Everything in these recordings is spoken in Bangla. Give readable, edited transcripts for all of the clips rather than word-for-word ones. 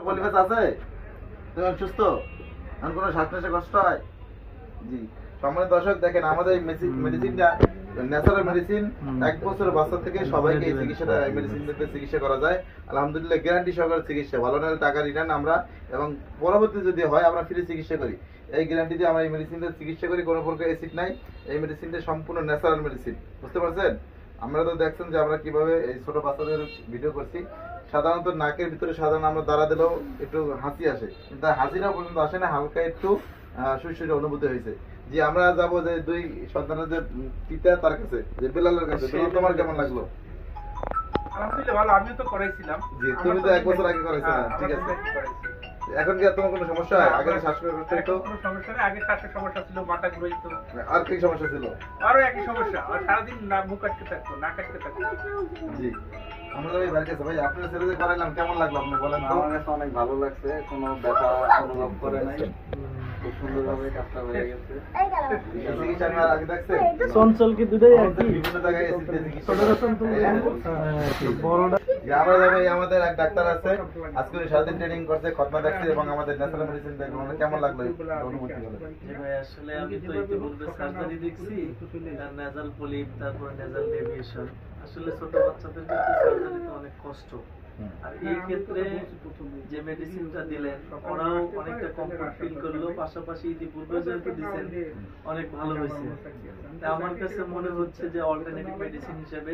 পরিবেশ আছে? তুমি সুস্থ? আর কোনো শ্বাস-প্রশ্বাসে কষ্ট হয়? জি। সম্মানিত দর্শক, দেখেন আমাদের এই মেডিসিনটা ন্যাচারাল মেডিসিন। 1 বছর বাচ্চা থেকে সবাইকে এই চিকিৎসাটা মেডিসিন দিয়ে চিকিৎসা করা যায়। আলহামদুলিল্লাহ গ্যারান্টি সহকারে চিকিৎসা, ভালো না হলে টাকা রিটার্ন আমরা, এবং পরবর্তী যদি হয় আমরা ফ্রি চিকিৎসা করি। এই গ্যারান্টি দিয়ে আমরা এই মেডিসিনটা চিকিৎসা করি, কোনো প্রকার অ্যাসিড নাই। এই মেডিসিনটা সম্পূর্ণ ন্যাচারাল মেডিসিন, বুঝতে পারছেন? আমরা তো দেখছেন যে আমরা কিভাবে এই ছোট বাচ্চাদের ভিডিও করছি। সাধারণত নাকের ভিতরে সাধারণ আমরা দাঁড়া দিলেও একটু হাসি আসে, কিন্তু হাসিটা পর্যন্ত আসে না, হালকা একটু সুইসুই অনুভূতি হয়েছে। যে আমরা যাবো যে 2 সন্তানের যে পিতা, তার কাছে, যে বেলালের কাছে। বেলাল, তোমার কেমন লাগলো? আলহামদুলিল্লাহ ভালো, আমিও তো করাইছিলাম। জি, তুমি তো 1 বছর আগে করাইছো না? ঠিক আছে। এখন কি আর তোমার কোনো সমস্যা হয়? আগে শ্বাসকষ্ট হতো? কোনো সমস্যা নেই, আগে শ্বাসের সমস্যা ছিল, মাথা ঘুরাইতো। আর কি সমস্যা ছিল? আরো একই সমস্যা, আর সারাদিন মুখ আটকে থাকতো, নাক আটকে থাকতো। জি, আমরা ভাই ভাই কাছে ভাই আপনার ছেলেদের করাইলাম, কেমন লাগলো আপনি বলেন তো? আমার কাছে অনেক ভালো লাগছে, কোনো ব্যথা অনুভব করে নাই, খুব সুন্দরভাবে কাজটা হয়ে গেছে। চিকিৎসা আমি আর আগে দেখছেন? চঞ্চল কি দুটাই আমাদের একই? বিভিন্ন জায়গায় এসিড দিয়ে চিকিৎসা ছোট করে। রতন তুমি বড়টা আমরা যাবে, আমাদের এক ডাক্তার আছে, আজকে উনি সারাদিন ট্রেনিং করছে, খতমা দেখছে, এবং আমাদের ন্যাচারাল মেডিসিন দেখলো। কেমন লাগলো অনুভূতি বলে? জি ভাই, আসলে আমি তো ইতিপূর্বে সার্জারি দেখছি, নেজাল পলিপ, তারপর নেজাল ডেভিয়েশন। আসলে ছোট বাচ্চাদের ক্ষেত্রে সার্জারিতে অনেক কষ্ট, আর এই ক্ষেত্রে যে মেডিসিনটা দিলেন ওরাও অনেকটা কমফর্ট ফিল করলো, পাশাপাশি ইতিপূর্বে যেহেতু দিচ্ছেন অনেক ভালো হয়েছে। তাই আমার কাছে মনে হচ্ছে যে অল্টারনেটিভ মেডিসিন হিসেবে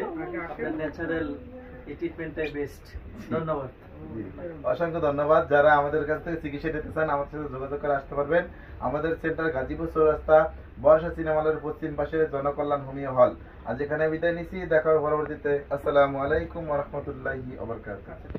আপনার ন্যাচারাল এই ট্রিটমেন্টটাই বেস্ট। ধন্যবাদ। অসংখ্য ধন্যবাদ। যারা আমাদের কাছ থেকে চিকিৎসা নিতে চান আমাদের সাথে যোগাযোগ করে আসতে পারবেন। আমাদের সেন্টার গাজীপুর চৌরাস্তা, বর্ষা সিনেমা হলের পশ্চিম পাশে জনকল্যাণ হোমিও হল। আজ এখানে বিদায় নিচ্ছি, দেখা হবে পরবর্তীতে। আসসালামু আলাইকুম ওয়া রাহমাতুল্লাহি ওয়া বারাকাতুহু।